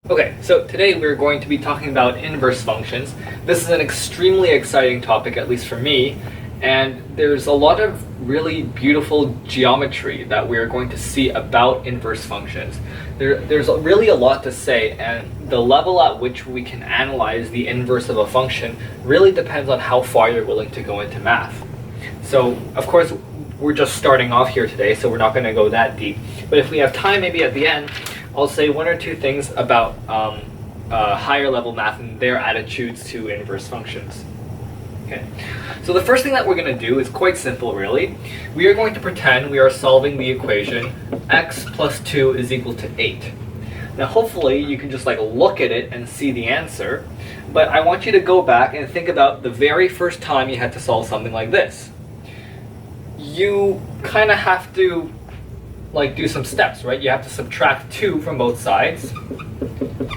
Okay, so today we're going to be talking about inverse functions. This is an extremely exciting topic, at least for me, and there's a lot of really beautiful geometry that we're going to see about inverse functions. There's really a lot to say, and the level at which we can analyze the inverse of a function really depends on how far you're willing to go into math. So, of course, we're just starting off here today, so we're not going to go that deep. But if we have time, maybe at the end, I'll say one or two things about higher level math and their attitudes to inverse functions. Okay. So the first thing that we're going to do is quite simple, really. We are going to pretend we are solving the equation x plus 2 is equal to 8. Now hopefully you can just look at it and see the answer, but I want you to go back and think about the very first time you had to solve something like this. You kind of have to do some steps, right? You have to subtract 2 from both sides.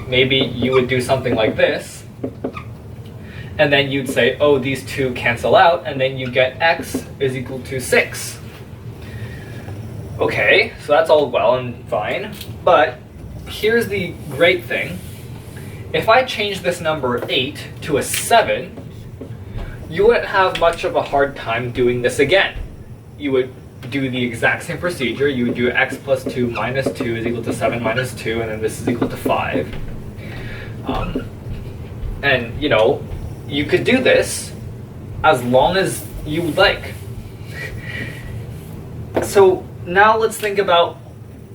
Maybe you would do something like this, and then you'd say, oh, these two cancel out, and then you get x is equal to 6. Okay, so that's all well and fine, but here's the great thing. If I change this number 8 to a 7, you wouldn't have much of a hard time doing this again. You would do the exact same procedure. You would do x plus 2 minus 2 is equal to 7 minus 2, and then this is equal to 5. And, you could do this as long as you would like. So now let's think about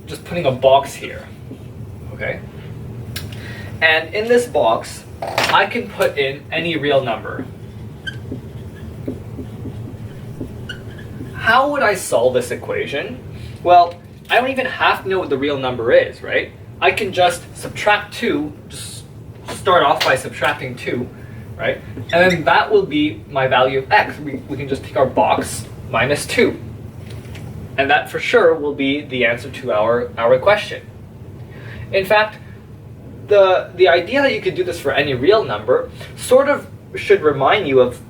just putting a box here, okay? And in this box, I can put in any real number. How would I solve this equation? Well, I don't even have to know what the real number is, right? I can just subtract 2, just start off by subtracting 2, right? And then that will be my value of x. We can just take our box minus 2. And that for sure will be the answer to our question. In fact, the idea that you could do this for any real number sort of should remind you of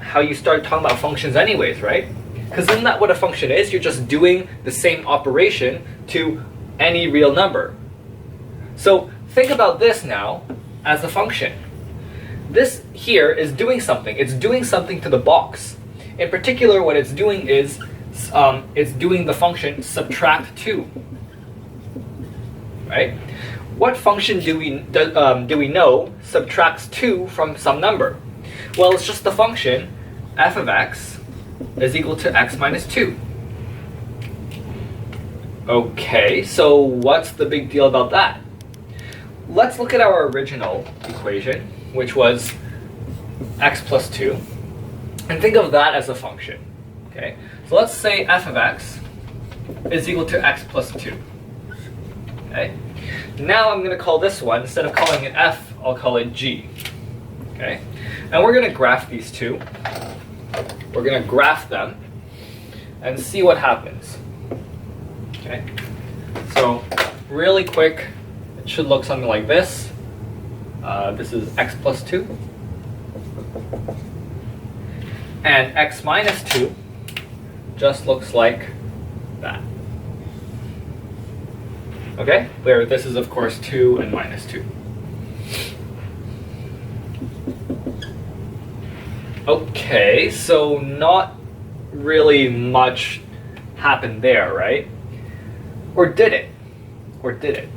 how you started talking about functions anyways, right? Because isn't that what a function is? You're just doing the same operation to any real number. So think about this now as a function. This here is doing something. It's doing something to the box. In particular, what it's doing is it's doing the function subtract 2. Right? What function do we know subtracts 2 from some number? Well, it's just the function f of x is equal to x minus 2. Okay, so what's the big deal about that? Let's look at our original equation, which was x plus 2, and think of that as a function. Okay, so let's say f of x is equal to x plus 2. Okay, now I'm going to call this one, instead of calling it f, I'll call it g. Okay, and we're going to graph these two. We're going to graph them and see what happens. Okay, so really quick, it should look something like this. This is x plus 2. And x minus 2 just looks like that. Okay, where this is of course 2 and minus 2. Okay, so not really much happened there, right? Or did it? Or did it?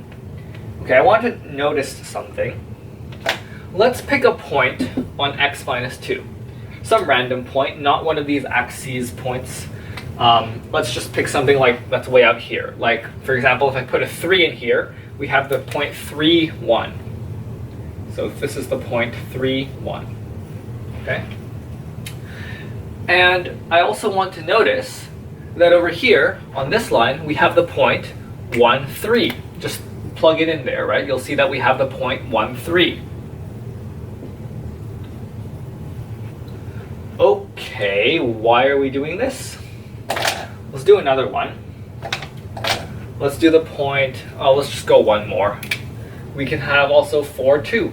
Okay, I want to notice something. Let's pick a point on x minus 2. Some random point, not one of these axes points. Let's just pick something that's way out here. For example, if I put a 3 in here, we have the point 3, 1. So this is the point 3, 1. Okay? And I also want to notice that over here, on this line, we have the point 1, 3. Just plug it in there, right? You'll see that we have the point 1, 3. Okay, why are we doing this? Let's do another one. Let's do the point, let's just go one more. We can have also 4, 2.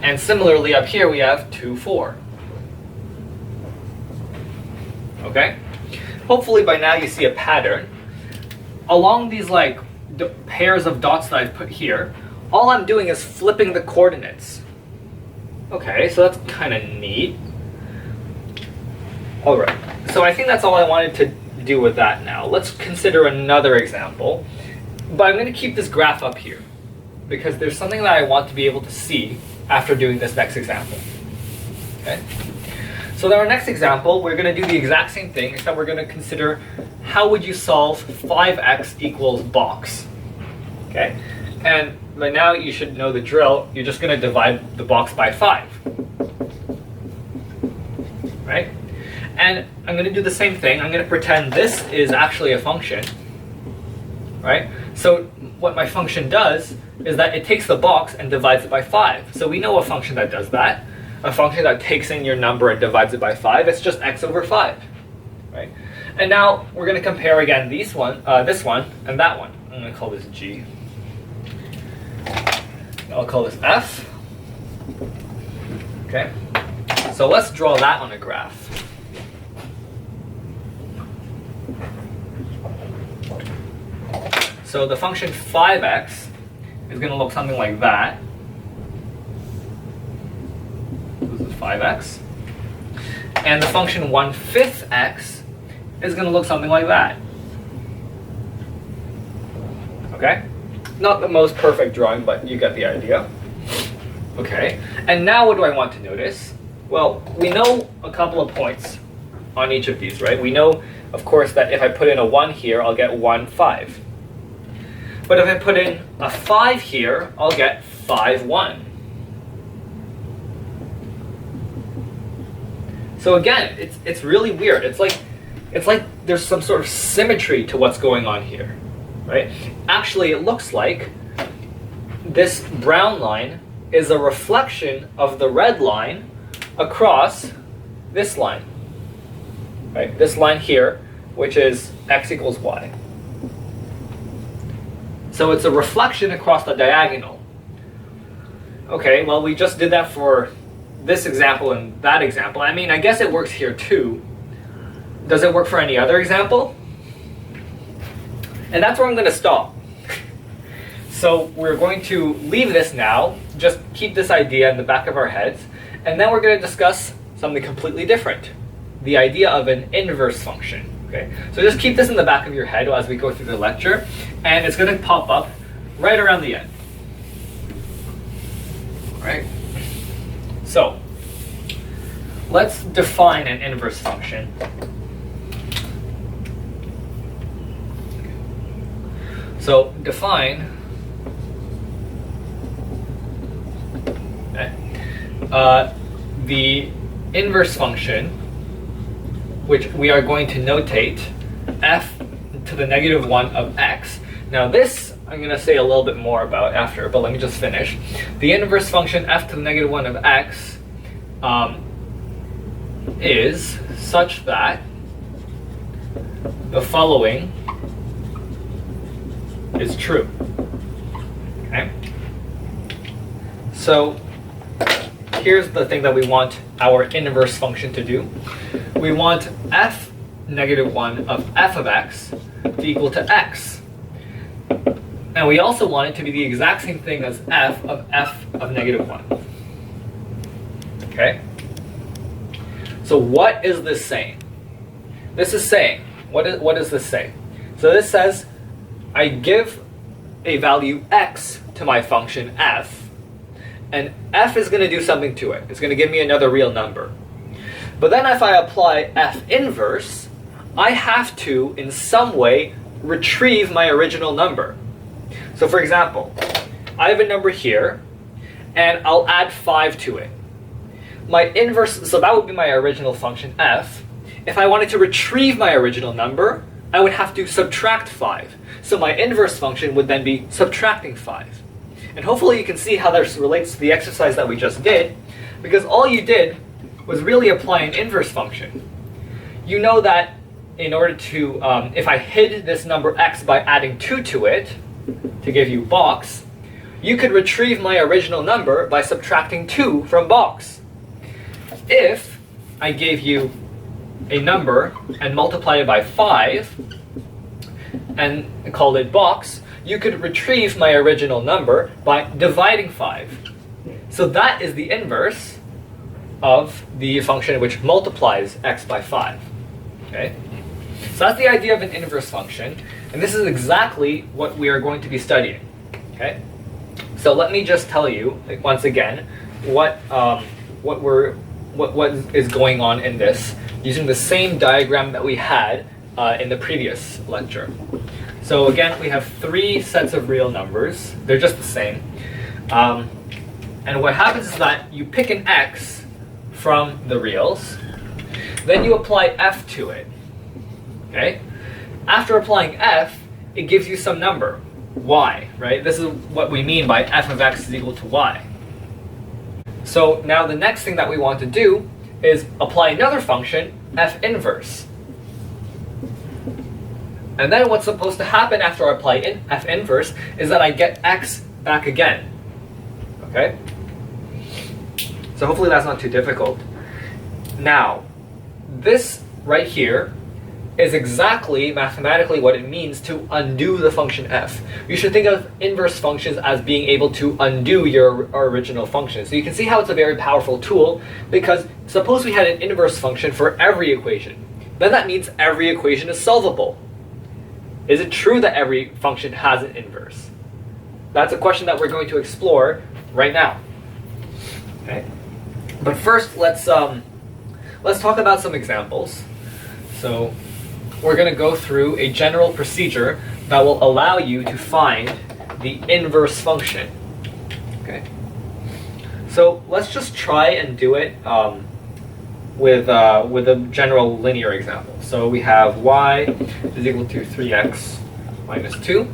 And similarly up here we have 2, 4. Okay? Hopefully by now you see a pattern. Along these pairs of dots that I've put here, all I'm doing is flipping the coordinates. Okay, so that's kind of neat. Alright, so I think that's all I wanted to do with that now. Let's consider another example. But I'm going to keep this graph up here, because there's something that I want to be able to see after doing this next example. Okay? So in our next example, we're going to do the exact same thing, except we're going to consider how would you solve 5x equals box. Okay? And by now you should know the drill. You're just going to divide the box by 5. Right? And I'm going to do the same thing. I'm going to pretend this is actually a function. Right? So what my function does is that it takes the box and divides it by 5. So we know a function that does that. A function that takes in your number and divides it by 5. It's just x over 5. Right? And now we're going to compare again this one and that one. I'm going to call this G. I'll call this F. Okay? So let's draw that on a graph. So the function 5x is going to look something like that. This is 5x. And the function 1/5 x is going to look something like that. Okay? Not the most perfect drawing, but you get the idea. Okay, and now what do I want to notice? Well, we know a couple of points on each of these, right? We know, of course, that if I put in a 1 here, I'll get 1, 5. But if I put in a 5 here, I'll get 5, 1. So again, it's really weird. It's like there's some sort of symmetry to what's going on here, right? Actually, it looks like this brown line is a reflection of the red line across this line, right? This line here, which is x equals y. So it's a reflection across the diagonal. Okay, well, we just did that for this example and that example. I mean, I guess it works here too. Does it work for any other example? And that's where I'm going to stop. So we're going to leave this now, just keep this idea in the back of our heads, and then we're going to discuss something completely different, the idea of an inverse function. Okay? So just keep this in the back of your head as we go through the lecture, and it's going to pop up right around the end. Right? So let's define an inverse function. So define the inverse function, which we are going to notate f to the negative 1 of x. Now this I'm going to say a little bit more about after, but let me just finish. The inverse function f to the negative 1 of x is such that the following is true. Okay? So here's the thing that we want our inverse function to do. We want f negative 1 of f of x to equal to x. And we also want it to be the exact same thing as f of negative 1. Okay? So what is this saying? This is saying, what does this say? So this says, I give a value x to my function f, and f is going to do something to it. It's going to give me another real number. But then if I apply f inverse, I have to, in some way, retrieve my original number. So for example, I have a number here, and I'll add 5 to it. My inverse, so that would be my original function f. If I wanted to retrieve my original number, I would have to subtract 5. So my inverse function would then be subtracting 5. And hopefully you can see how this relates to the exercise that we just did, because all you did was really apply an inverse function. You know that in order to, if I hid this number x by adding 2 to it, to give you box, you could retrieve my original number by subtracting 2 from box. If I gave you a number and multiplied it by 5 and called it box, you could retrieve my original number by dividing 5. So that is the inverse of the function which multiplies x by 5. Okay? So that's the idea of an inverse function, and this is exactly what we are going to be studying. Okay? So let me just tell you once again what is going on in this using the same diagram that we had in the previous lecture. So again, we have 3 sets of real numbers. They're just the same. And what happens is that you pick an x from the reals, then you apply f to it. Okay? After applying f, it gives you some number, y, right? This is what we mean by f of x is equal to y. So now the next thing that we want to do is apply another function, f inverse. And then what's supposed to happen after I apply f inverse is that I get x back again. Okay? So hopefully that's not too difficult. Now, this right here is exactly mathematically what it means to undo the function f. You should think of inverse functions as being able to undo your original function. So you can see how it's a very powerful tool, because suppose we had an inverse function for every equation. Then that means every equation is solvable. Is it true that every function has an inverse? That's a question that we're going to explore right now. Okay? But first, let's talk about some examples. So we're going to go through a general procedure that will allow you to find the inverse function. Okay? So let's just try and do it with a general linear example. So we have y is equal to 3x minus 2.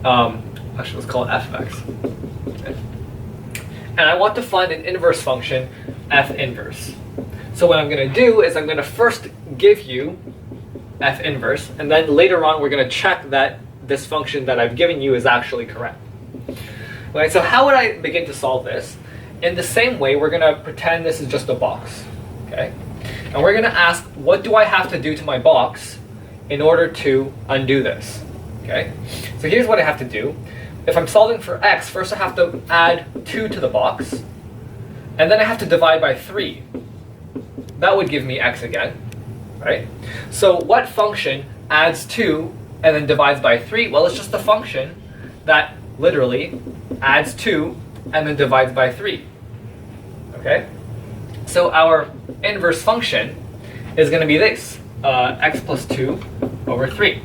Actually, let's call it f of x. Okay. And I want to find an inverse function, f inverse. So what I'm going to do is I'm going to first give you f inverse, and then later on we're going to check that this function that I've given you is actually correct. Right, so how would I begin to solve this? In the same way, we're going to pretend this is just a box. Okay? And we're going to ask, what do I have to do to my box in order to undo this? Okay? So here's what I have to do. If I'm solving for x, first I have to add 2 to the box, and then I have to divide by 3. That would give me x again, right? So what function adds 2 and then divides by 3? Well, it's just the function that literally adds 2 and then divides by 3. Okay? So our inverse function is going to be this, x plus 2 over 3.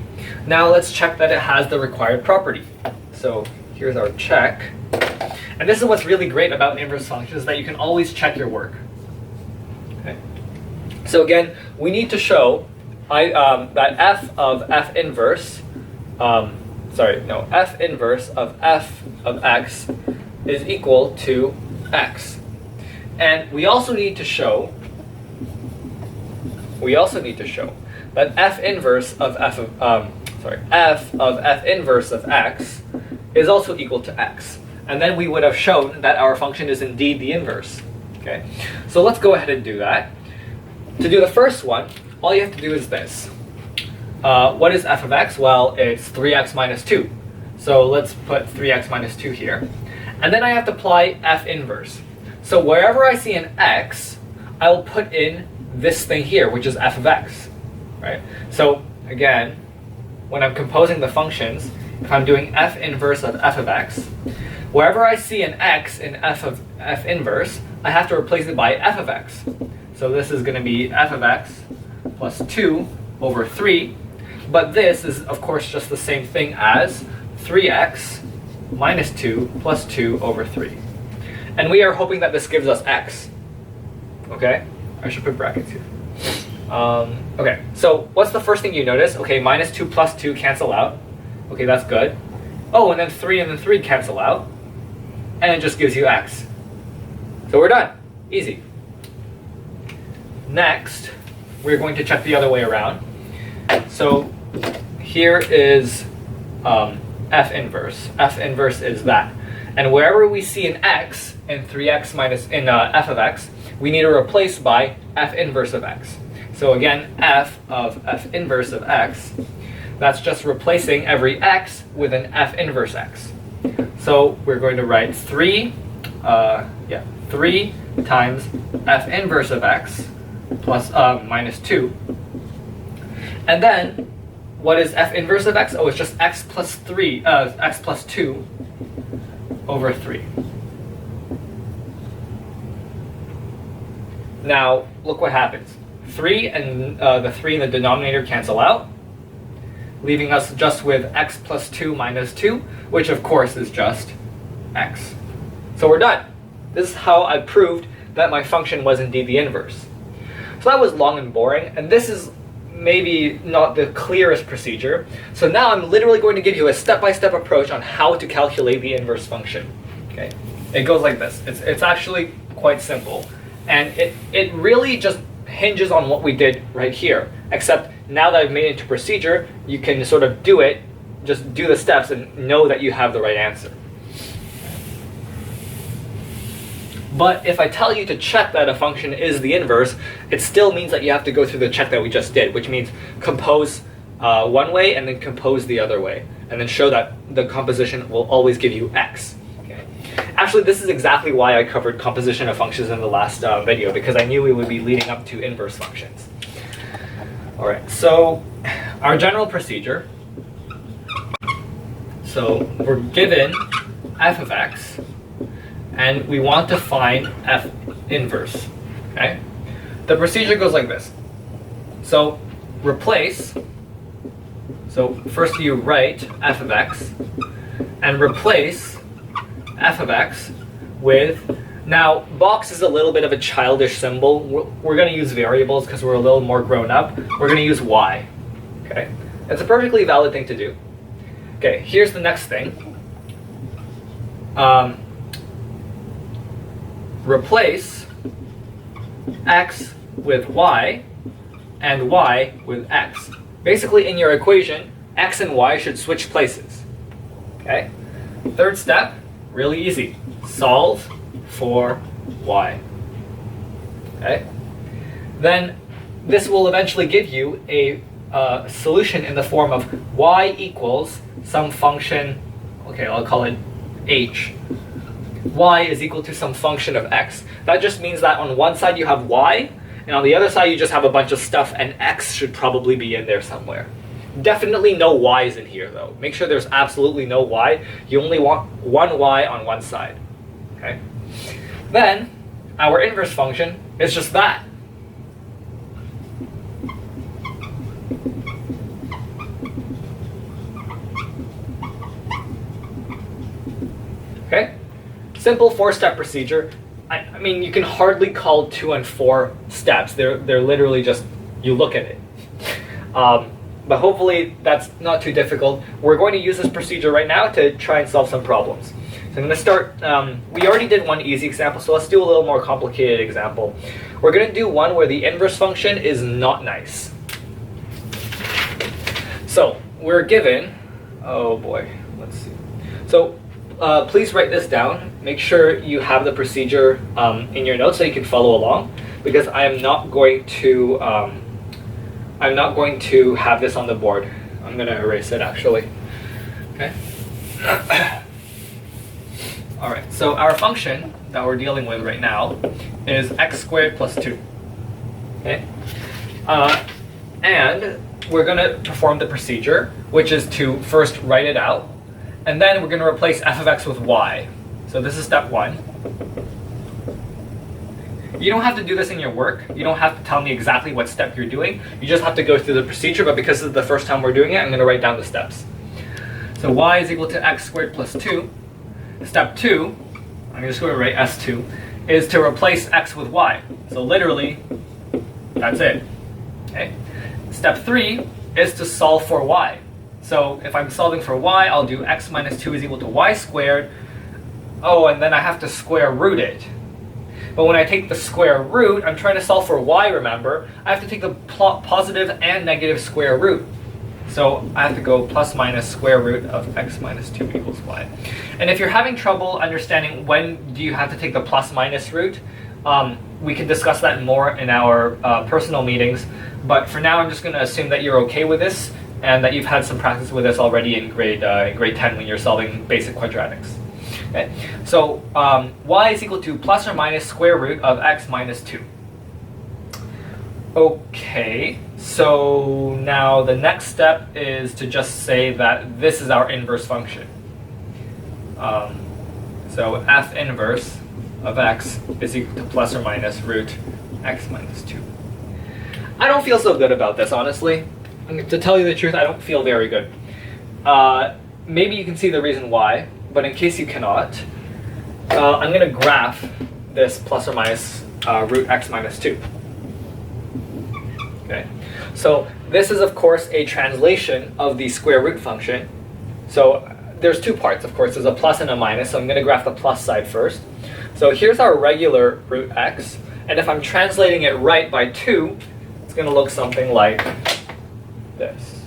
Now let's check that it has the required property. So here's our check. And this is what's really great about inverse functions, is that you can always check your work. Okay? So again, we need to show that f of f inverse, f inverse of f of x is equal to x. And we also need to show that f inverse of f of f inverse of x is also equal to x. And then we would have shown that our function is indeed the inverse. Okay? So let's go ahead and do that. To do the first one, all you have to do is this. What is f of x? Well, it's 3x minus 2. So let's put 3x minus 2 here. And then I have to apply f inverse. So wherever I see an x, I will put in this thing here, which is f of x. Right? So again, when I'm composing the functions, if I'm doing f inverse of f of x, wherever I see an x in f of f inverse, I have to replace it by f of x. So this is going to be f of x plus 2 over 3. But this is, of course, just the same thing as 3x minus 2 plus 2 over 3. And we are hoping that this gives us x. Okay? I should put brackets here. Okay, so what's the first thing you notice? Okay, minus 2 plus 2 cancel out. Okay, that's good. Oh, and then 3 cancel out. And it just gives you x. So we're done. Easy. Next, we're going to check the other way around. So here is f inverse. F inverse is that. And wherever we see an x in 3x minus in f of x, we need to replace by f inverse of x. So again, f of f inverse of x, that's just replacing every x with an f inverse x. So we're going to write 3 times f inverse of x plus minus 2. And then, what is f inverse of x? Oh, it's just x plus 2 over 3. Now, look what happens. 3 and the 3 in the denominator cancel out, leaving us just with x plus 2 minus 2, which of course is just x. So we're done. This is how I proved that my function was indeed the inverse. So that was long and boring, and this is maybe not the clearest procedure. So now I'm literally going to give you a step-by-step approach on how to calculate the inverse function. Okay, it goes like this. It's actually quite simple, and it really just hinges on what we did right here, except now that I've made it into procedure, you can sort of do it, just do the steps and know that you have the right answer. But if I tell you to check that a function is the inverse, it still means that you have to go through the check that we just did, which means compose one way and then compose the other way, and then show that the composition will always give you x. Okay. Actually, this is exactly why I covered composition of functions in the last video, because I knew we would be leading up to inverse functions. All right, so our general procedure. So we're given f of x, and we want to find f inverse. Okay, the procedure goes like this. So replace. So first you write f of x, and replace f of x with. Now, box is a little bit of a childish symbol. We're going to use variables because we're a little more grown up. We're going to use y. Okay, it's a perfectly valid thing to do. Okay, here's the next thing. Replace x with y and y with x. Basically, in your equation, x and y should switch places. Okay. Third step, really easy. Solve for y. Okay. Then this will eventually give you a solution in the form of y equals some function. Okay, I'll call it h. Y is equal to some function of x. That just means that on one side you have y, and on the other side you just have a bunch of stuff, and x should probably be in there somewhere. Definitely no y's in here though. Make sure there's absolutely no y. You only want one y on one side. Okay? Then, our inverse function is just that. Okay? Simple 4-step procedure. I mean, you can hardly call 2 and 4 steps. They're literally just, you look at it. But hopefully that's not too difficult. We're going to use this procedure right now to try and solve some problems. So I'm going to start, we already did one easy example, so let's do a little more complicated example. We're going to do one where the inverse function is not nice. So we're given, oh boy, let's see. So please write this down. Make sure you have the procedure in your notes so you can follow along, because I'm not going to have this on the board. I'm going to erase it actually. Okay. All right. So our function that we're dealing with right now is x squared plus 2. Okay. And we're going to perform the procedure, which is to first write it out, and then we're going to replace f of x with y. So this is step 1. You don't have to do this in your work. You don't have to tell me exactly what step you're doing. You just have to go through the procedure, but because this is the first time we're doing it, I'm going to write down the steps. So y is equal to x squared plus 2. Step 2, I'm just going to write s2, is to replace x with y. So literally, that's it. Okay. Step 3 is to solve for y. So if I'm solving for y, I'll do x minus 2 is equal to y squared. Oh, and then I have to square root it. But when I take the square root, I'm trying to solve for y, remember, I have to take the positive and negative square root. So I have to go plus minus square root of x minus 2 equals y. And if you're having trouble understanding when do you have to take the plus minus root, we can discuss that more in our personal meetings. But for now, I'm just going to assume that you're okay with this. and that you've had some practice with this already in grade 10 when you're solving basic quadratics. Okay, so y is equal to plus or minus square root of x minus 2. Okay, so now the next step is to just say that this is our inverse function. So f inverse of x is equal to plus or minus root x minus 2. I don't feel so good about this, honestly. To tell you the truth, I don't feel very good. Maybe you can see the reason why, but in case you cannot, I'm going to graph this plus or minus root x minus 2. Okay, so this is of course a translation of the square root function. So there's two parts, of course. There's a plus and a minus, so I'm going to graph the plus side first. So here's our regular root x, and if I'm translating it right by 2, it's going to look something like this.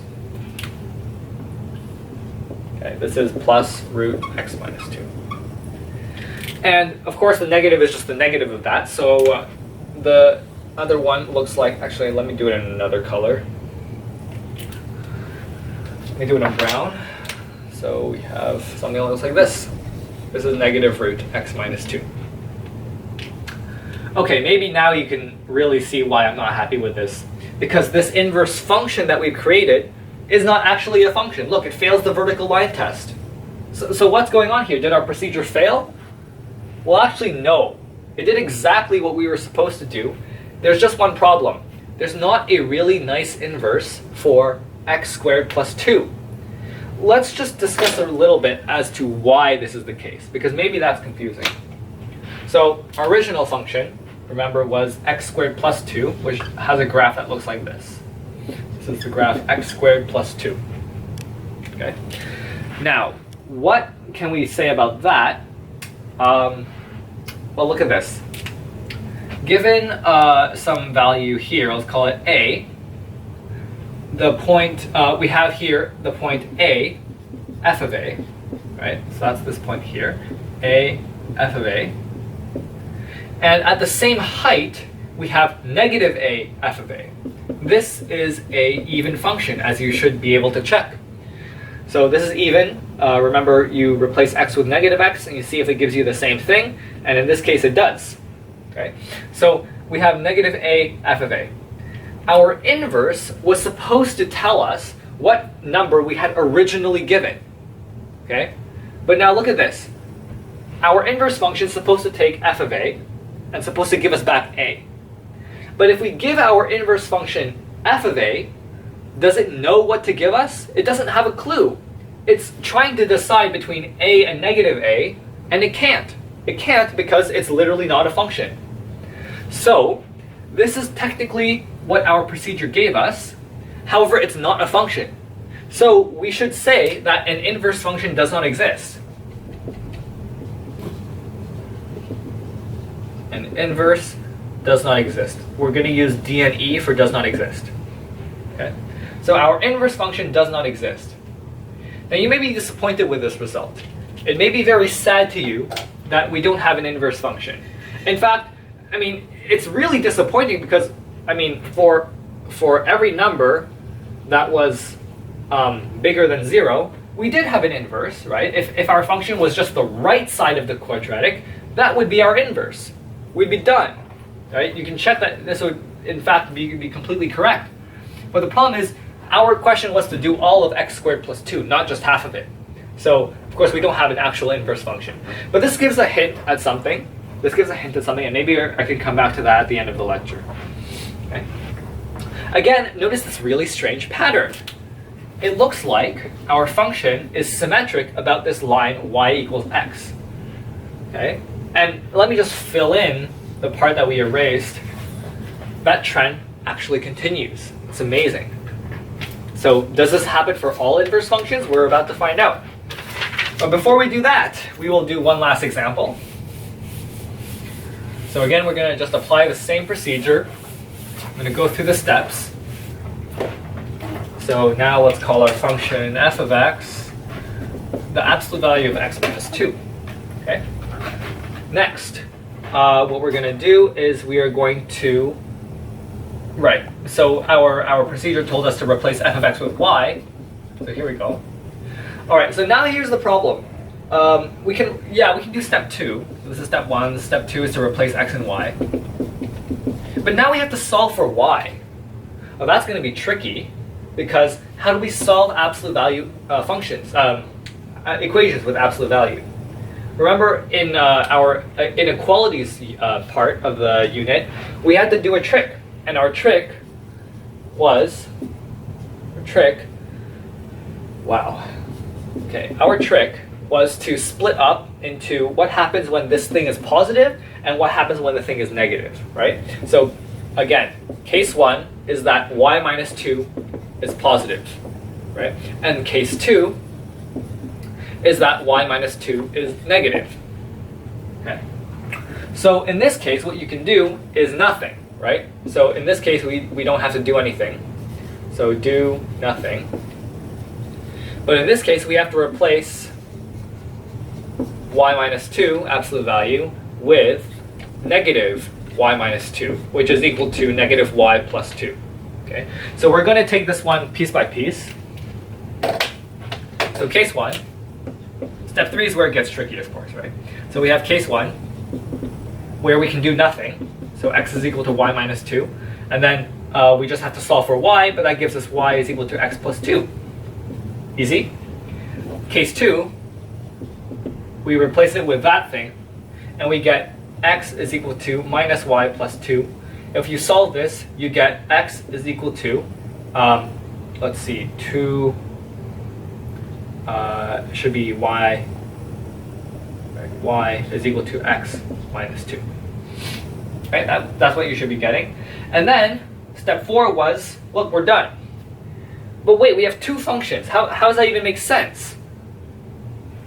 Okay, this is plus root x minus 2. And of course the negative is just the negative of that, so the other one looks like, actually let me do it in another color. Let me do it in brown. So we have something that looks like this. This is negative root x minus 2. Okay, maybe now you can really see why I'm not happy with this. Because this inverse function that we've created is not actually a function. Look, it fails the vertical line test. So what's going on here? Did our procedure fail? Well, actually, no. It did exactly what we were supposed to do. There's just one problem. There's not a really nice inverse for x squared plus 2. Let's just discuss a little bit as to why this is the case, because maybe that's confusing. So our original function, remember, was x squared plus 2, which has a graph that looks like this. This is the graph x squared plus 2. Okay. Now, what can we say about that? Well, look at this. Given some value here, let's call it a, the point we have here, the point a, f of a, right? So that's this point here, a, f of a. And at the same height, we have negative a, f of a. This is a even function, as you should be able to check. So this is even. Remember, you replace x with negative x, and you see if it gives you the same thing. And in this case, it does. Okay. So we have negative a, f of a. Our inverse was supposed to tell us what number we had originally given. Okay. But now look at this. Our inverse function is supposed to take f of a and supposed to give us back a. But if we give our inverse function f of a, does it know what to give us? It doesn't have a clue. It's trying to decide between a and negative a, and it can't. It can't because it's literally not a function. So this is technically what our procedure gave us. However, it's not a function. So we should say that an inverse function does not exist. An inverse does not exist. We're going to use D and E for does not exist. Okay? So our inverse function does not exist. Now you may be disappointed with this result. It may be very sad to you that we don't have an inverse function. In fact, I mean, it's really disappointing because, I mean, for every number that was bigger than 0, we did have an inverse, right? If our function was just the right side of the quadratic, that would be our inverse. We'd be done, right? You can check that this would, in fact, be completely correct. But the problem is, our question was to do all of x squared plus 2, not just half of it. So, of course, we don't have an actual inverse function. But this gives a hint at something. This gives a hint at something, and maybe I can come back to that at the end of the lecture. Okay. Again, notice this really strange pattern. It looks like our function is symmetric about this line y equals x. Okay? And let me just fill in the part that we erased. That trend actually continues. It's amazing. So does this happen for all inverse functions? We're about to find out. But before we do that, we will do one last example. So again, we're going to just apply the same procedure. I'm going to go through the steps. So now let's call our function f of x the absolute value of x minus 2. Okay. Next, what we're going to do is we are going to, right, So our procedure told us to replace f of x with y. So here we go. All right, so now here's the problem. We can do step 2. This is step 1. Step 2 is to replace x and y. But now we have to solve for y. Well, that's going to be tricky, because how do we solve absolute value functions, equations with absolute value? Remember, in our inequalities part of the unit, we had to do a trick, and our trick was to split up into what happens when this thing is positive and what happens when the thing is negative, right? So again, case 1 is that y minus 2 is positive, right? And case 2 is that y minus 2 is negative. Okay. So in this case, what you can do is nothing, right? So in this case, we don't have to do anything. So do nothing. But in this case, we have to replace y minus 2, absolute value, with negative y minus 2, which is equal to negative y plus 2. Okay, so we're going to take this one piece by piece. So case 1, step 3 is where it gets tricky, of course, right? So we have case 1, where we can do nothing. So x is equal to y minus 2. And then we just have to solve for y, but that gives us y is equal to x plus 2. Easy. Case 2, we replace it with that thing, and we get x is equal to minus y plus 2. If you solve this, you get x is equal to, let's see, 2, should be y is equal to x minus 2. Right, that's what you should be getting. And then, step 4 was, look, we're done. But wait, we have 2 functions. How does that even make sense?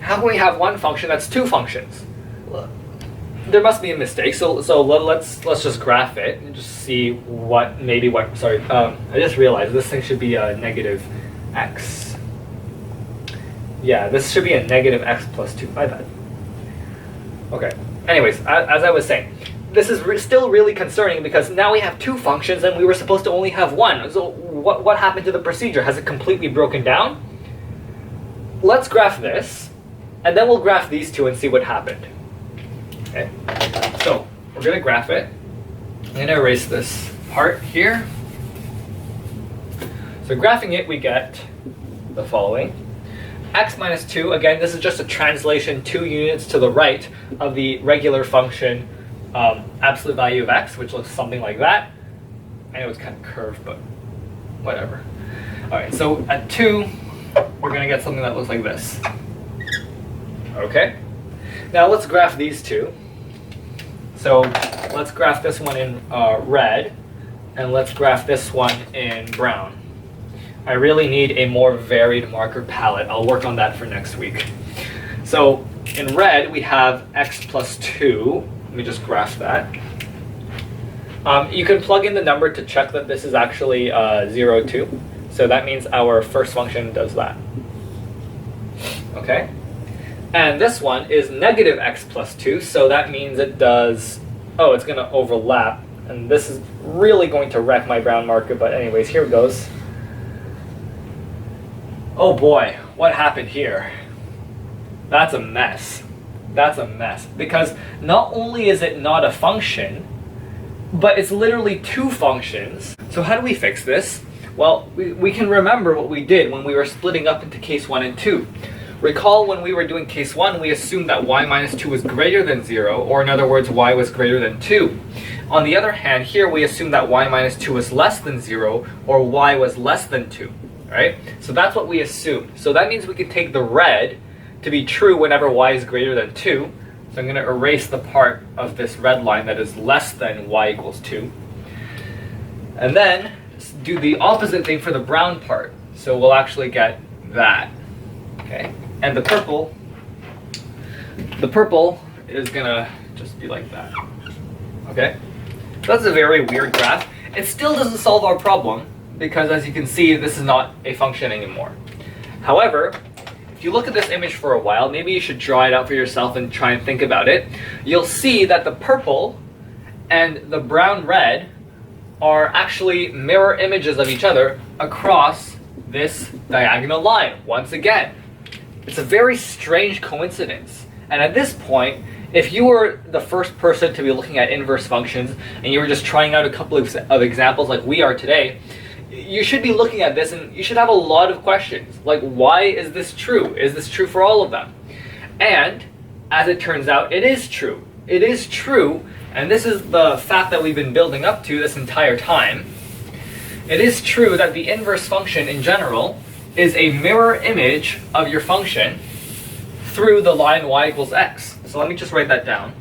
How can we have one function that's 2 functions? There must be a mistake. So let's just graph it and just see sorry, I just realized this thing should be a negative x. Yeah, this should be a negative x plus 2. My bad. Okay. Anyways, as I was saying, this is still really concerning, because now we have 2 functions and we were supposed to only have 1. So what happened to the procedure? Has it completely broken down? Let's graph this, and then we'll graph these 2 and see what happened. Okay, so we're going to graph it. I'm going to erase this part here. So graphing it, we get the following. X minus 2, again, this is just a translation 2 units to the right of the regular function absolute value of x, which looks something like that. I know it's kind of curved, but whatever. Alright, so at 2, we're going to get something that looks like this. Okay, now let's graph these 2. So let's graph this one in red, and let's graph this one in brown. I really need a more varied marker palette. I'll work on that for next week. So in red, we have x plus 2. Let me just graph that. You can plug in the number to check that this is actually 0, 2. So that means our first function does that. Okay? And this one is negative x plus 2, so that means it does... Oh, it's going to overlap. And this is really going to wreck my brown marker, but anyways, here it goes. Oh boy, what happened here? That's a mess. That's a mess. Because not only is it not a function, but it's literally 2 functions. So how do we fix this? Well, we can remember what we did when we were splitting up into case 1 and 2. Recall when we were doing case 1, we assumed that y minus 2 was greater than 0, or in other words, y was greater than 2. On the other hand, here we assume that y minus 2 was less than 0, or y was less than 2. Right? So that's what we assumed. So that means we can take the red to be true whenever y is greater than 2. So I'm going to erase the part of this red line that is less than y equals 2. And then do the opposite thing for the brown part. So we'll actually get that. Okay? And the purple is going to just be like that. Okay? So that's a very weird graph. It still doesn't solve our problem, because as you can see, this is not a function anymore. However, if you look at this image for a while, maybe you should draw it out for yourself and try and think about it. You'll see that the purple and the brown red are actually mirror images of each other across this diagonal line once again. It's a very strange coincidence. And at this point, if you were the first person to be looking at inverse functions and you were just trying out a couple of examples like we are today, you should be looking at this and you should have a lot of questions. Like, why is this true? Is this true for all of them? And as it turns out, it is true. It is true, and this is the fact that we've been building up to this entire time. It is true that the inverse function in general is a mirror image of your function through the line y equals x. So let me just write that down.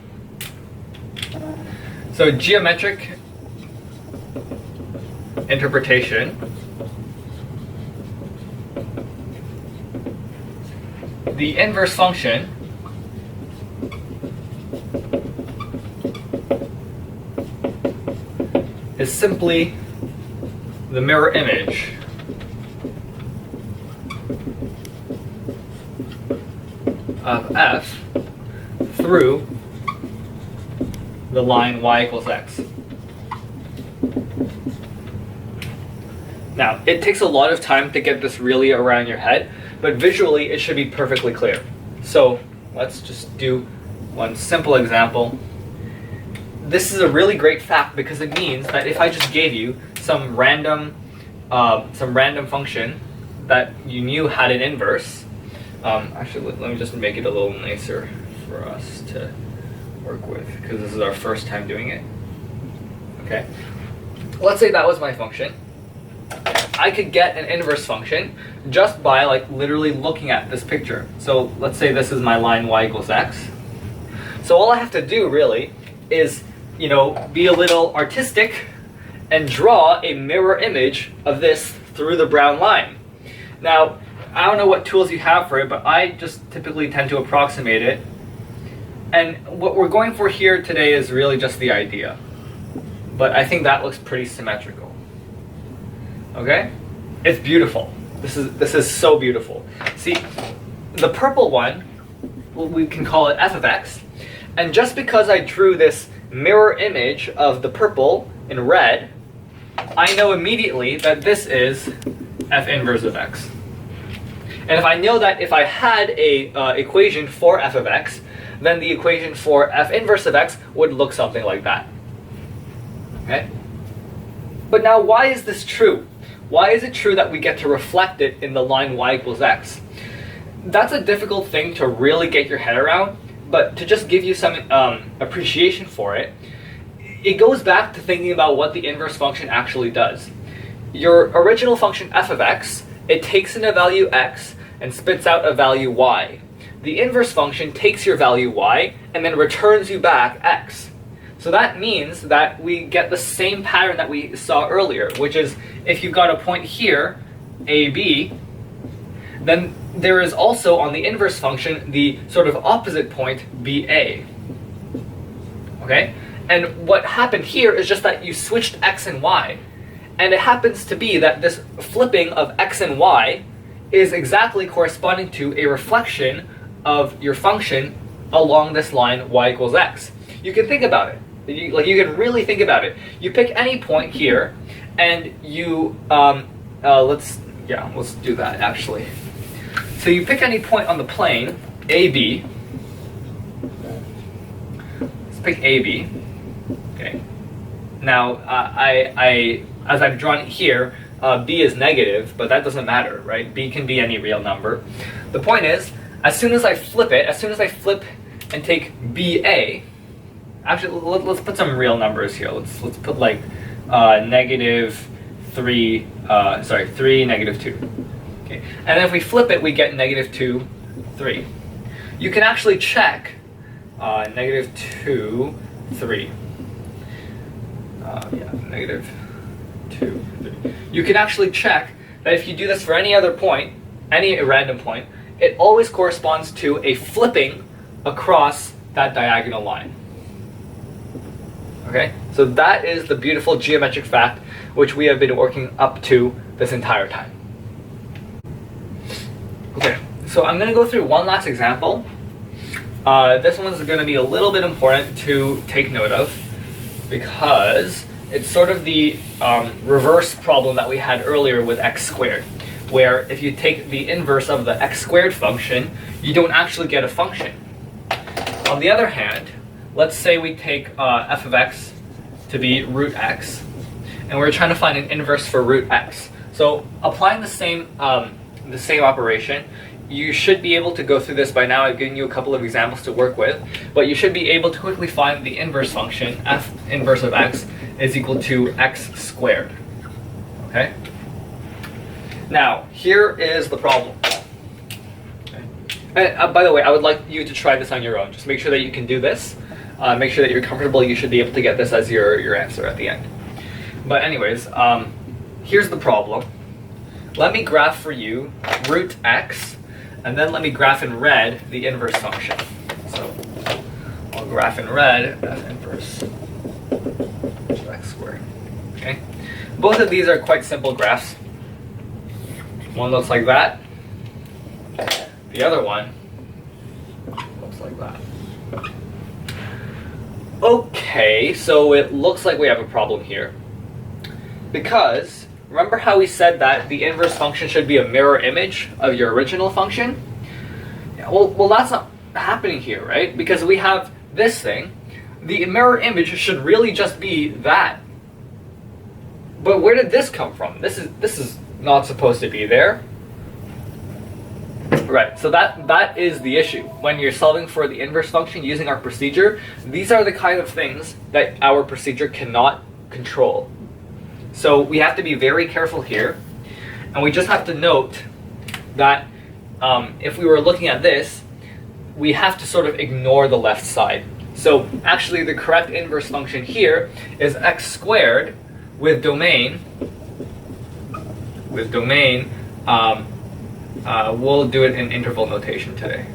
So geometric interpretation the inverse function is simply the mirror image of f through the line y equals x. Now, it takes a lot of time to get this really around your head, but visually it should be perfectly clear. So let's just do one simple example. This is a really great fact because it means that if I just gave you some random function that you knew had an inverse, actually let me just make it a little nicer for us to work with because this is our first time doing it. Okay, let's say that was my function. I could get an inverse function just by like literally looking at this picture. So let's say this is my line y equals x. So all I have to do really is, be a little artistic and draw a mirror image of this through the brown line. Now, I don't know what tools you have for it, but I just typically tend to approximate it. And what we're going for here today is really just the idea. But I think that looks pretty symmetrical. Okay? It's beautiful. This is so beautiful. See, the purple one, we can call it f of x. And just because I drew this mirror image of the purple in red, I know immediately that this is f inverse of x. And if I know that if I had a equation for f of x, then the equation for f inverse of x would look something like that. Okay? But now, why is this true? Why is it true that we get to reflect it in the line y equals x? That's a difficult thing to really get your head around, but to just give you some appreciation for it, it goes back to thinking about what the inverse function actually does. Your original function f of x, it takes in a value x and spits out a value y. The inverse function takes your value y and then returns you back x. So that means that we get the same pattern that we saw earlier, which is if you've got a point here, AB, then there is also on the inverse function the sort of opposite point, BA. Okay? And what happened here is just that you switched x and y. And it happens to be that this flipping of x and y is exactly corresponding to a reflection of your function along this line y equals x. You can think about it. You can really think about it. You pick any point here, and you let's do that actually. So you pick any point on the plane AB. Let's pick AB. Okay. Now I as I've drawn it here, B is negative, but that doesn't matter, right? B can be any real number. The point is, as soon as I flip and take BA. Actually, let's put some real numbers here. Let's put like negative 3, 3, negative 2. Okay, and then if we flip it, we get negative 2, 3. You can actually check negative 2, 3. Negative 2, 3. You can actually check that if you do this for any other point, any random point, it always corresponds to a flipping across that diagonal line. Okay, so that is the beautiful geometric fact which we have been working up to this entire time. Okay, so I'm going to go through one last example. This one's going to be a little bit important to take note of because It's sort of the reverse problem that we had earlier with x squared, where if you take the inverse of the x squared function, you don't actually get a function. On the other hand, let's say we take f of x to be root x, and we're trying to find an inverse for root x. So applying the same operation, you should be able to go through this by now. I've given you a couple of examples to work with, but you should be able to quickly find the inverse function, f inverse of x is equal to x squared. Okay? Now, here is the problem. Okay. And, by the way, I would like you to try this on your own. Just make sure that you can do this. Make sure that you're comfortable. You should be able to get this as your answer at the end. But anyways, here's the problem. Let me graph for you root x, and then let me graph in red the inverse function. So I'll graph in red f inverse of x squared. Okay? Both of these are quite simple graphs. One looks like that. The other one looks like that. Okay, so it looks like we have a problem here. Because remember how we said that the inverse function should be a mirror image of your original function? Yeah, well, that's not happening here, right? Because we have this thing. The mirror image should really just be that. But where did this come from? This is not supposed to be there. Right, so that is the issue. When you're solving for the inverse function using our procedure, these are the kind of things that our procedure cannot control. So we have to be very careful here, and we just have to note that if we were looking at this, we have to sort of ignore the left side. So actually the correct inverse function here is x squared with domain, we'll do it in interval notation today.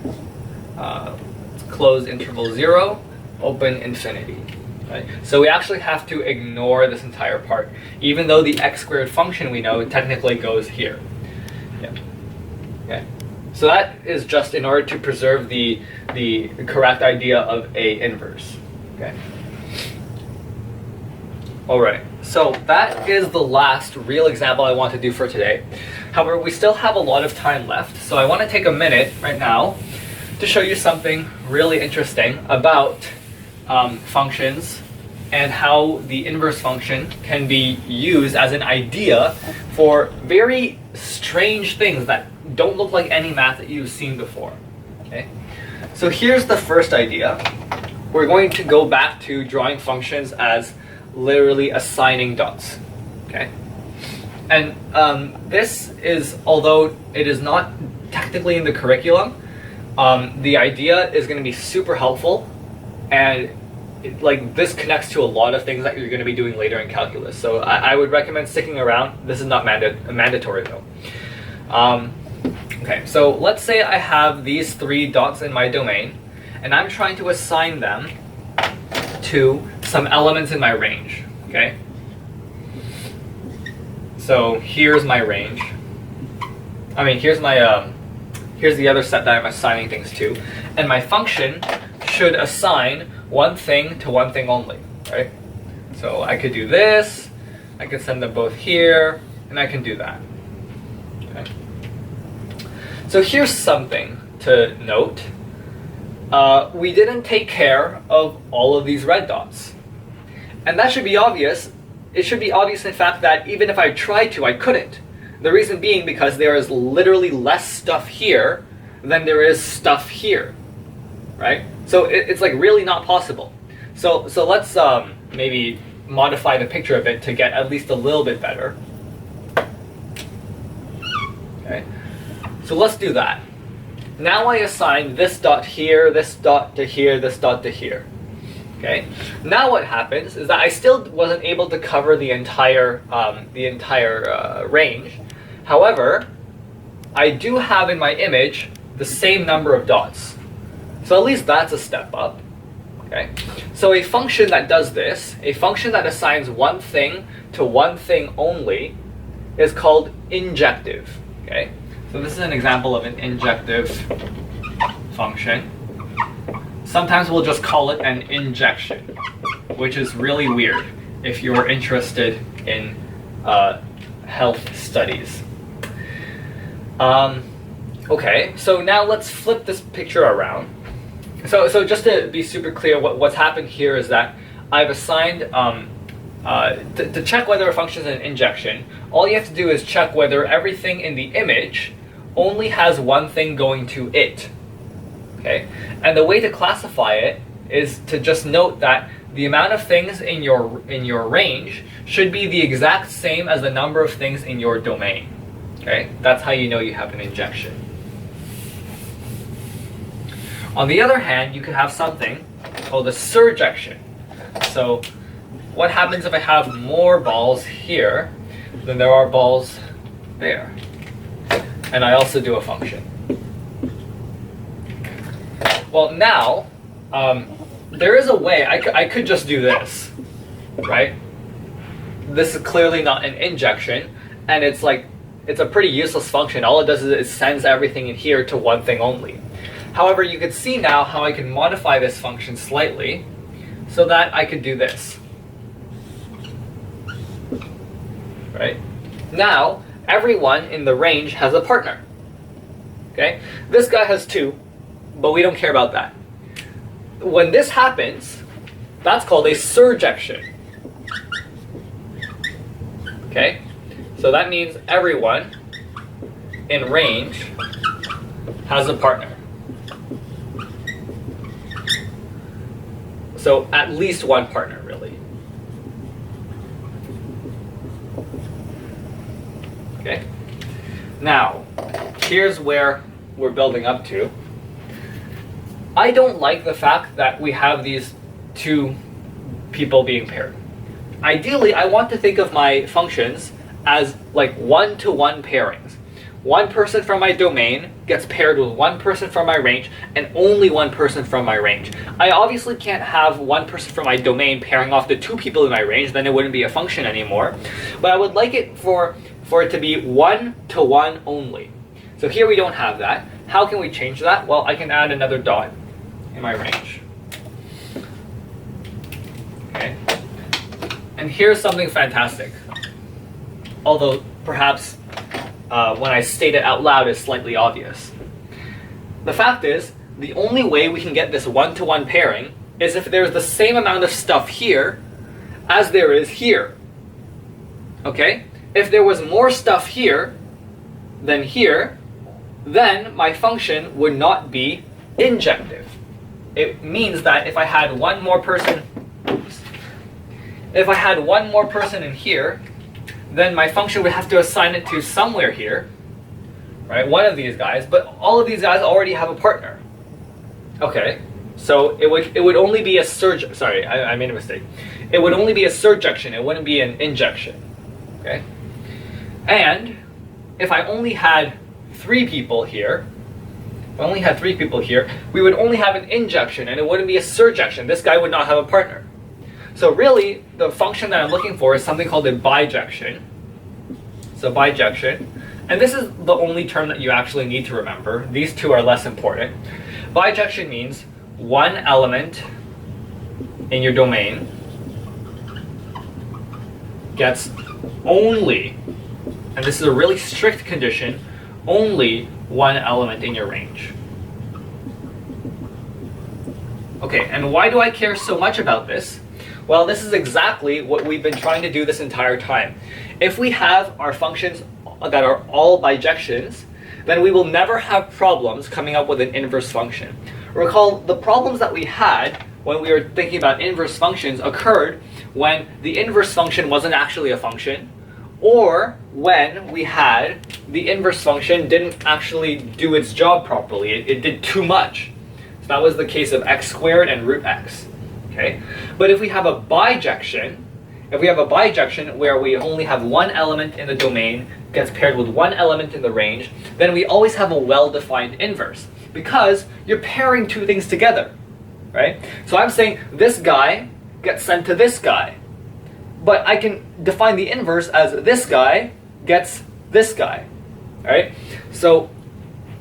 Close interval 0, open infinity. Right? So we actually have to ignore this entire part, even though the x squared function we know technically goes here. Yeah. Okay. So that is just in order to preserve the correct idea of A inverse. Okay. Alright, so that is the last real example I want to do for today. However, we still have a lot of time left, so I want to take a minute right now to show you something really interesting about functions and how the inverse function can be used as an idea for very strange things that don't look like any math that you've seen before. Okay? So here's the first idea. We're going to go back to drawing functions as literally assigning dots. Okay? And this is, although it is not technically in the curriculum, the idea is going to be super helpful, and this connects to a lot of things that you're going to be doing later in calculus. So I would recommend sticking around. This is not mandatory though. Okay, so let's say I have these 3 dots in my domain, and I'm trying to assign them to some elements in my range. Okay? So here's my range. Here's my here's the other set that I'm assigning things to, and my function should assign one thing to one thing only, right? So I could do this, I could send them both here, and I can do that. Okay. So here's something to note. We didn't take care of all of these red dots. And that should be obvious. It should be obvious, in fact, that even if I tried to, I couldn't. The reason being because there is literally less stuff here than there is stuff here, right? So it's like really not possible. So let's maybe modify the picture a bit to get at least a little bit better. Okay, so let's do that. Now I assign this dot here, this dot to here, this dot to here. Okay. Now what happens is that I still wasn't able to cover the entire range. However, I do have in my image the same number of dots. So at least that's a step up. Okay. So a function that does this, a function that assigns one thing to one thing only, is called injective. Okay. So this is an example of an injective function. Sometimes we'll just call it an injection, which is really weird. if you're interested in health studies. Okay, so now let's flip this picture around. So just to be super clear, what's happened here is that I've assigned, to check whether a function is an injection, all you have to do is check whether everything in the image only has one thing going to it. Okay? And the way to classify it is to just note that the amount of things in your range should be the exact same as the number of things in your domain. Okay? That's how you know you have an injection. On the other hand, you could have something called a surjection. So what happens if I have more balls here than there are balls there? And I also do a function. Well, now, there is a way, I could just do this, right? This is clearly not an injection, and it's a pretty useless function. All it does is it sends everything in here to one thing only. However, you can see now how I can modify this function slightly so that I could do this. Right? Now, everyone in the range has a partner. Okay? This guy has 2, but we don't care about that. When this happens, that's called a surjection. Okay? So that means everyone in range has a partner. So at least one partner, really. Okay? Now, here's where we're building up to. I don't like the fact that we have these 2 people being paired. Ideally, I want to think of my functions as like one-to-one pairings. One person from my domain gets paired with one person from my range, and only one person from my range. I obviously can't have one person from my domain pairing off the 2 people in my range, then it wouldn't be a function anymore. But I would like it for it to be one-to-one only. So here we don't have that. How can we change that? Well, I can add another dot in my range. Okay. And here's something fantastic. Although perhaps when I state it out loud is slightly obvious. The fact is, the only way we can get this one-to-one pairing is if there's the same amount of stuff here as there is here. Okay? If there was more stuff here than here, then my function would not be injective. It means that if I had one more person, if I had one more person in here, then my function would have to assign it to somewhere here, right? One of these guys, but all of these guys already have a partner. Okay, so it would only be a surge. Sorry, I made a mistake. It would only be a surjection. It wouldn't be an injection. Okay, and if I only had 3 people here, we would only have an injection, and it wouldn't be a surjection. This guy would not have a partner. So really, the function that I'm looking for is something called a bijection. So bijection, and this is the only term that you actually need to remember. These 2 are less important. Bijection means one element in your domain gets only, and this is a really strict condition, only one element in your range. Okay, and why do I care so much about this? Well, this is exactly what we've been trying to do this entire time. If we have our functions that are all bijections, then we will never have problems coming up with an inverse function. Recall, the problems that we had when we were thinking about inverse functions occurred when the inverse function wasn't actually a function, or when we had the inverse function didn't actually do its job properly. It did too much. So that was the case of x squared and root x. Okay? But if we have a bijection, where we only have one element in the domain gets paired with one element in the range, then we always have a well-defined inverse, because you're pairing 2 things together, right? So I'm saying this guy gets sent to this guy, but I can define the inverse as this guy gets this guy, right? So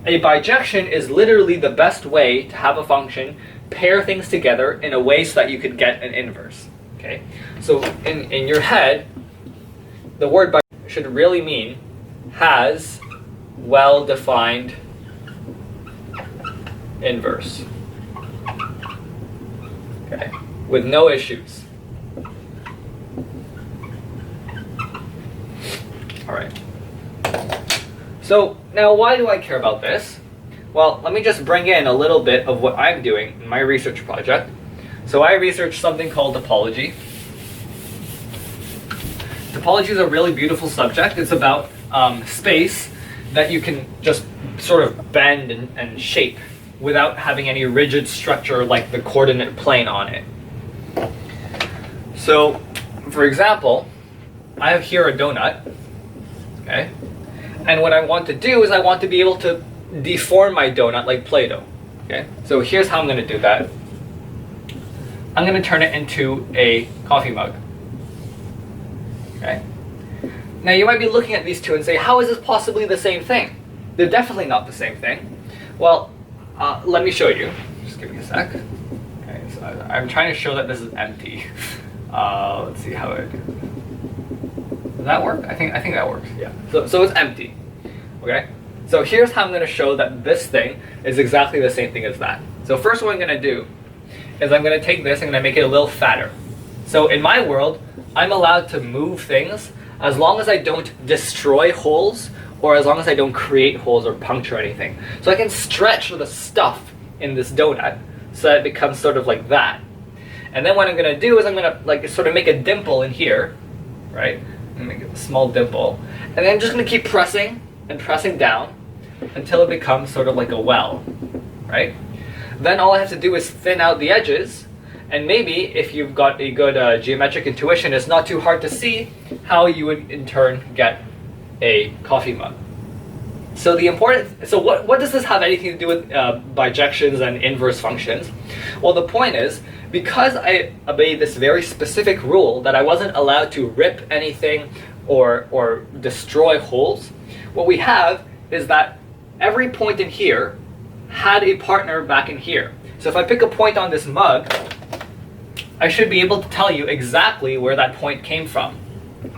a bijection is literally the best way to have a function pair things together in a way so that you could get an inverse. Okay, so in your head, the word should really mean has well-defined inverse. Okay, with no issues. All right. So now why do I care about this? Well, let me just bring in a little bit of what I'm doing in my research project. So I researched something called topology. Topology is a really beautiful subject. It's about space that you can just sort of bend and shape without having any rigid structure like the coordinate plane on it. So, for example, I have here a donut, okay? And what I want to do is I want to be able to deform my donut like Play-Doh, okay? So here's how I'm going to do that. I'm going to turn it into a coffee mug, okay? Now you might be looking at these two and say, how is this possibly the same thing? They're definitely not the same thing. Well, let me show you. Just give me a sec. Okay, so I'm trying to show that this is empty. Let's see how it... Does that work? I think that works. Yeah. So it's empty. Okay. So here's how I'm going to show that this thing is exactly the same thing as that. So first, what I'm going to do is I'm going to take this and I'm going to make it a little fatter. So in my world, I'm allowed to move things as long as I don't destroy holes or as long as I don't create holes or puncture anything. So I can stretch the stuff in this donut so that it becomes sort of like that. And then what I'm going to do is I'm going to like sort of make a dimple in here, right? I'm going to make a small dimple. And then I'm just going to keep pressing and pressing down until it becomes sort of like a well, right? Then all I have to do is thin out the edges. And maybe if you've got a good geometric intuition, it's not too hard to see how you would in turn get a coffee mug. So what does this have anything to do with bijections and inverse functions? Well, the point is, because I obeyed this very specific rule that I wasn't allowed to rip anything or destroy holes, what we have is that every point in here had a partner back in here. So if I pick a point on this mug, I should be able to tell you exactly where that point came from.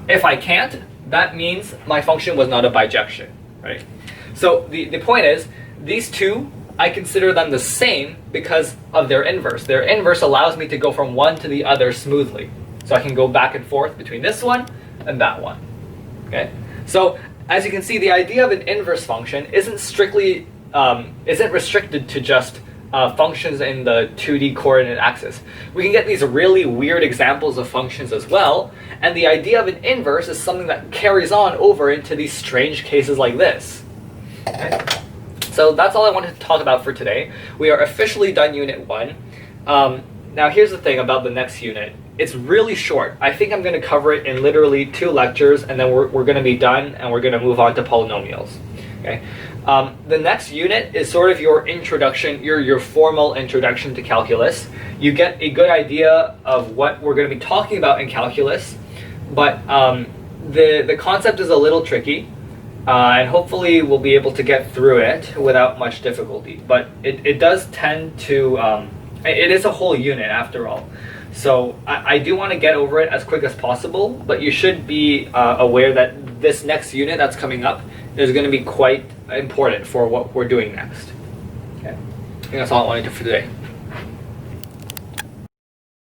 If I can't, that means my function was not a bijection, right? So the point is, these two, I consider them the same because of their inverse. Their inverse allows me to go from one to the other smoothly. So I can go back and forth between this one and that one, okay? So as you can see, the idea of an inverse function isn't strictly, isn't restricted to just functions in the 2D coordinate axis. We can get these really weird examples of functions as well, and the idea of an inverse is something that carries on over into these strange cases like this. Okay? So that's all I wanted to talk about for today. We are officially done Unit 1. Now here's the thing about the next unit. It's really short. I think I'm going to cover it in literally 2 lectures, and then we're going to be done, and we're going to move on to polynomials. Okay. The next unit is sort of your introduction, your formal introduction to calculus. You get a good idea of what we're going to be talking about in calculus, but the concept is a little tricky, and hopefully we'll be able to get through it without much difficulty. But it does tend to, it is a whole unit after all. So I do want to get over it as quick as possible, but you should be aware that this next unit that's coming up is going to be quite important for what we're doing next. Okay, I think that's all I wanted to do for today.